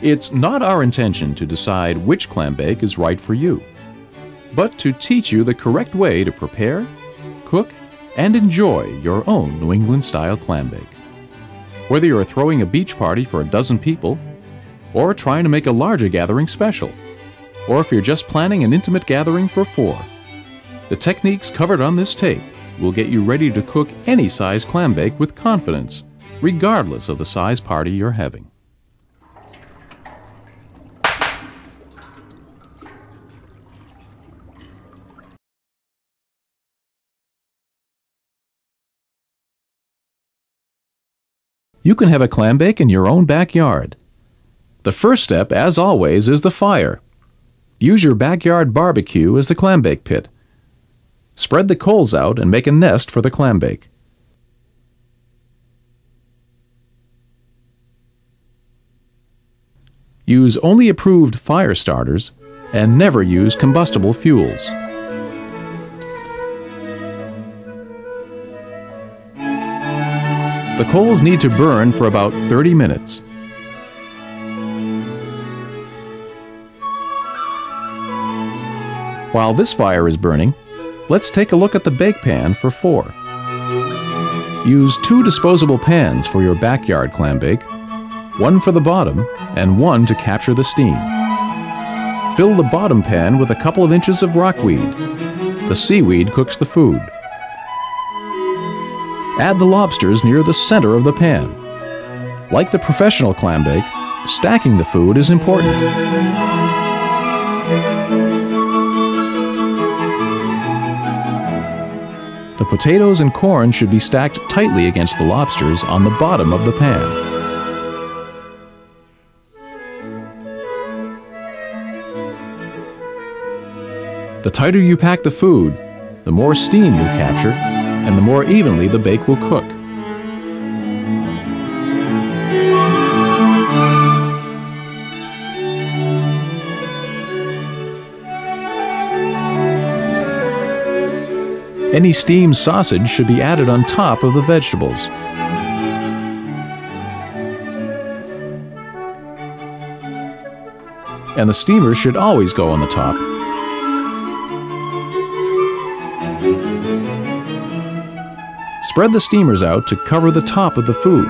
It's not our intention to decide which clam bake is right for you, but to teach you the correct way to prepare, cook, and enjoy your own New England-style clam bake. Whether you're throwing a beach party for a dozen people, or trying to make a larger gathering special, or if you're just planning an intimate gathering for 4, the techniques covered on this tape will get you ready to cook any size clam bake with confidence, regardless of the size party you're having. You can have a clam bake in your own backyard. The first step, as always, is the fire. Use your backyard barbecue as the clam bake pit. Spread the coals out and make a nest for the clam bake. Use only approved fire starters and never use combustible fuels. The coals need to burn for about 30 minutes. While this fire is burning, let's take a look at the bake pan for 4. Use 2 disposable pans for your backyard clam bake, one for the bottom and one to capture the steam. Fill the bottom pan with a couple of inches of rockweed. The seaweed cooks the food. Add the lobsters near the center of the pan. Like the professional clam bake, stacking the food is important. The potatoes and corn should be stacked tightly against the lobsters on the bottom of the pan. The tighter you pack the food, the more steam you'll capture, and the more evenly the bake will cook. Any steamed sausage should be added on top of the vegetables. And the steamer should always go on the top. Spread the steamers out to cover the top of the food.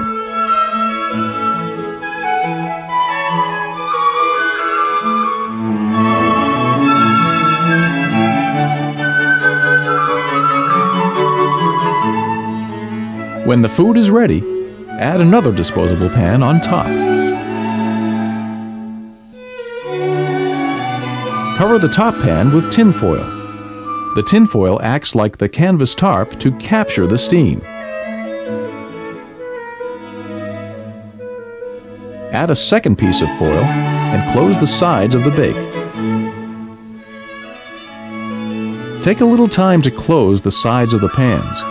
When the food is ready, add another disposable pan on top. Cover the top pan with tin foil. The tin foil acts like the canvas tarp to capture the steam. Add a second piece of foil and close the sides of the bake. Take a little time to close the sides of the pans.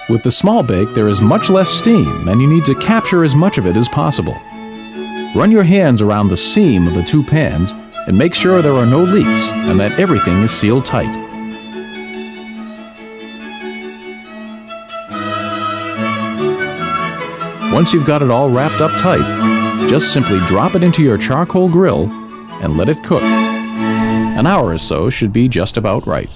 With the small bake, there is much less steam, and you need to capture as much of it as possible. Run your hands around the seam of the 2 pans and make sure there are no leaks and that everything is sealed tight. Once you've got it all wrapped up tight, just simply drop it into your charcoal grill and let it cook. An hour or so should be just about right.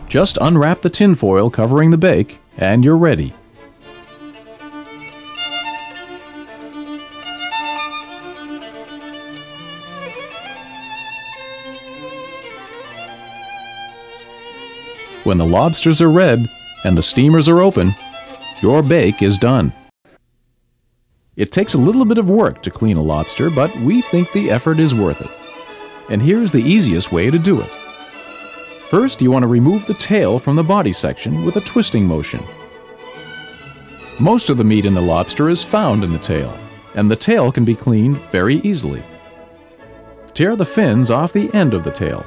Just unwrap the tin foil covering the bake, and you're ready. When the lobsters are red and the steamers are open, your bake is done. It takes a little bit of work to clean a lobster, but we think the effort is worth it. And here's the easiest way to do it. First, you want to remove the tail from the body section with a twisting motion. Most of the meat in the lobster is found in the tail, and the tail can be cleaned very easily. Tear the fins off the end of the tail.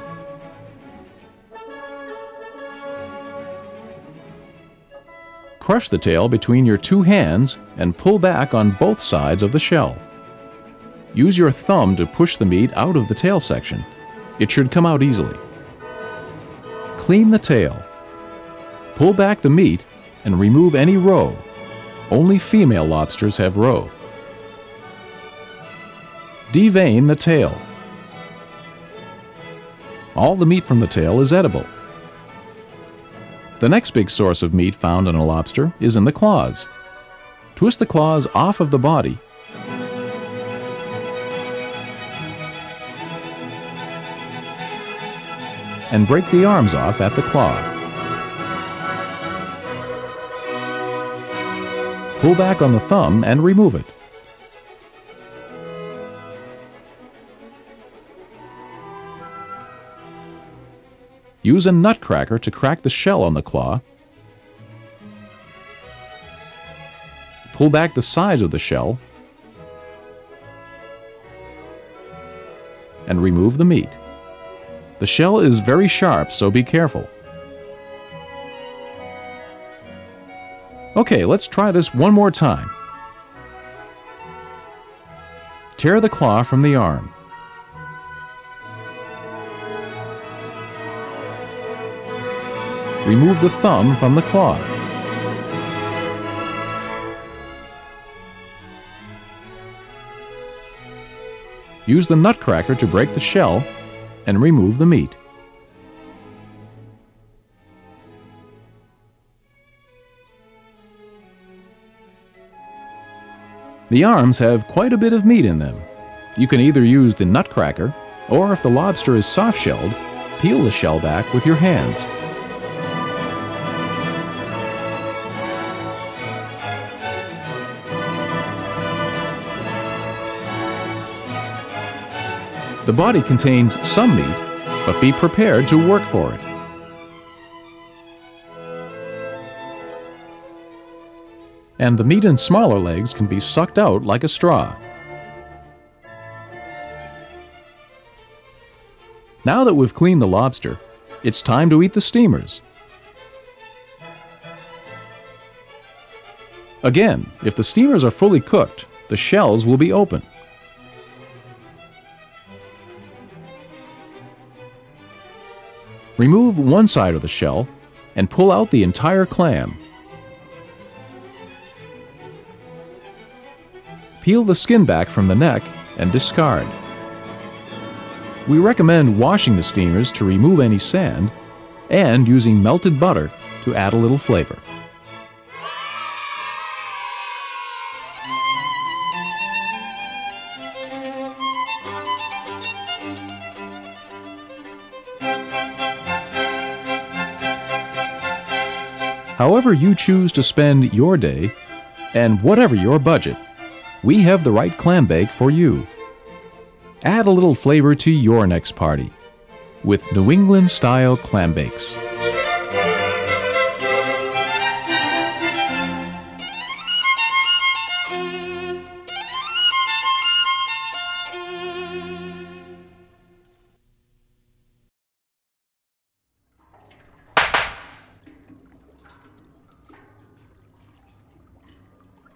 Crush the tail between your two hands and pull back on both sides of the shell. Use your thumb to push the meat out of the tail section. It should come out easily. Clean the tail. Pull back the meat and remove any roe. Only female lobsters have roe. Devein the tail. All the meat from the tail is edible. The next big source of meat found in a lobster is in the claws. Twist the claws off of the body and break the arms off at the claw. Pull back on the thumb and remove it. Use a nutcracker to crack the shell on the claw. Pull back the sides of the shell and remove the meat. The shell is very sharp, so be careful. Okay, let's try this one more time. Tear the claw from the arm. Remove the thumb from the claw. Use the nutcracker to break the shell and remove the meat. The arms have quite a bit of meat in them. You can either use the nutcracker, or if the lobster is soft-shelled, peel the shell back with your hands. The body contains some meat, but be prepared to work for it. And the meat and smaller legs can be sucked out like a straw. Now that we've cleaned the lobster, it's time to eat the steamers. Again, if the steamers are fully cooked, the shells will be open. Remove one side of the shell and pull out the entire clam. Peel the skin back from the neck and discard. We recommend washing the steamers to remove any sand and using melted butter to add a little flavor. However you choose to spend your day, and whatever your budget, we have the right clam bake for you. Add a little flavor to your next party with New England-style clam bakes.